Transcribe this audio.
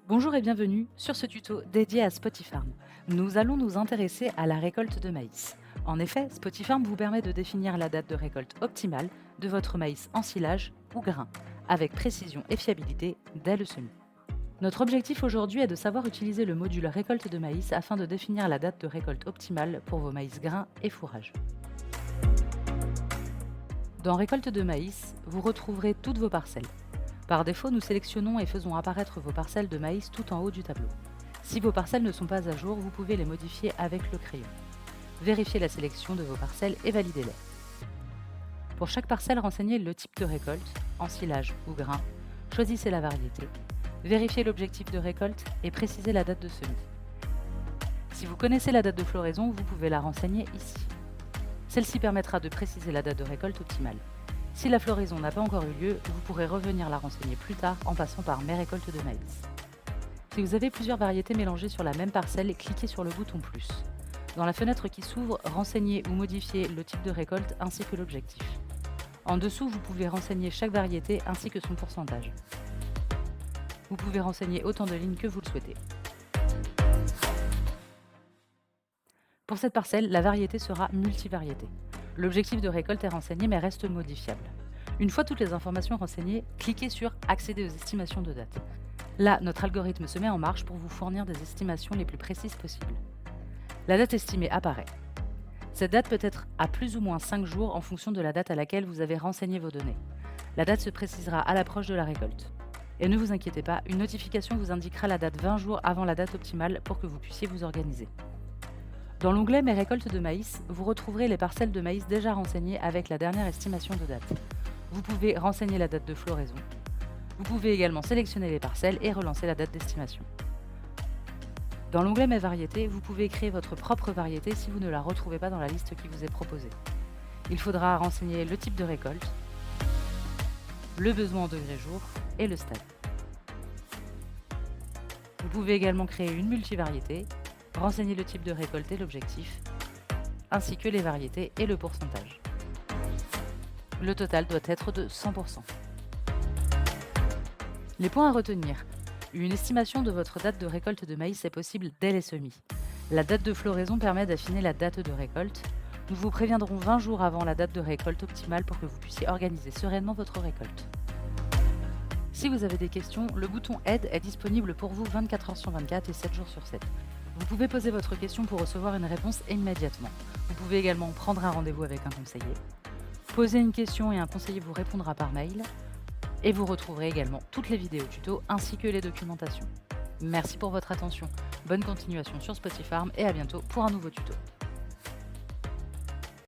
Bonjour et bienvenue sur ce tuto dédié à Spotifarm. Nous allons nous intéresser à la récolte de maïs. En effet, Spotifarm vous permet de définir la date de récolte optimale de votre maïs en silage ou grain, avec précision et fiabilité dès le semis. Notre objectif aujourd'hui est de savoir utiliser le module récolte de maïs afin de définir la date de récolte optimale pour vos maïs grains et fourrage. Dans récolte de maïs, vous retrouverez toutes vos parcelles. Par défaut, nous sélectionnons et faisons apparaître vos parcelles de maïs tout en haut du tableau. Si vos parcelles ne sont pas à jour, vous pouvez les modifier avec le crayon. Vérifiez la sélection de vos parcelles et validez-les. Pour chaque parcelle, renseignez le type de récolte, en silage ou grain, choisissez la variété, vérifiez l'objectif de récolte et précisez la date de semis. Si vous connaissez la date de floraison, vous pouvez la renseigner ici. Celle-ci permettra de préciser la date de récolte optimale. Si la floraison n'a pas encore eu lieu, vous pourrez revenir la renseigner plus tard en passant par Mes récoltes de maïs. Si vous avez plusieurs variétés mélangées sur la même parcelle, cliquez sur le bouton plus. Dans la fenêtre qui s'ouvre, renseignez ou modifiez le type de récolte ainsi que l'objectif. En dessous, vous pouvez renseigner chaque variété ainsi que son pourcentage. Vous pouvez renseigner autant de lignes que vous le souhaitez. Pour cette parcelle, la variété sera multivariété. L'objectif de récolte est renseigné mais reste modifiable. Une fois toutes les informations renseignées, cliquez sur Accéder aux estimations de date. Là, notre algorithme se met en marche pour vous fournir des estimations les plus précises possibles. La date estimée apparaît. Cette date peut être à plus ou moins 5 jours en fonction de la date à laquelle vous avez renseigné vos données. La date se précisera à l'approche de la récolte. Et ne vous inquiétez pas, une notification vous indiquera la date 20 jours avant la date optimale pour que vous puissiez vous organiser. Dans l'onglet Mes récoltes de maïs, vous retrouverez les parcelles de maïs déjà renseignées avec la dernière estimation de date. Vous pouvez renseigner la date de floraison. Vous pouvez également sélectionner les parcelles et relancer la date d'estimation. Dans l'onglet Mes variétés, vous pouvez créer votre propre variété si vous ne la retrouvez pas dans la liste qui vous est proposée. Il faudra renseigner le type de récolte, le besoin en degrés jour et le stade. Vous pouvez également créer une multivariété, renseigner le type de récolte et l'objectif, ainsi que les variétés et le pourcentage. Le total doit être de 100%. Les points à retenir. Une estimation de votre date de récolte de maïs est possible dès les semis. La date de floraison permet d'affiner la date de récolte. Nous vous préviendrons 20 jours avant la date de récolte optimale pour que vous puissiez organiser sereinement votre récolte. Si vous avez des questions, le bouton Aide est disponible pour vous 24 heures sur 24 et 7 jours sur 7. Vous pouvez poser votre question pour recevoir une réponse immédiatement. Vous pouvez également prendre un rendez-vous avec un conseiller. Poser une question et un conseiller vous répondra par mail. Et vous retrouverez également toutes les vidéos tutos ainsi que les documentations. Merci pour votre attention. Bonne continuation sur Spotifarm et à bientôt pour un nouveau tuto.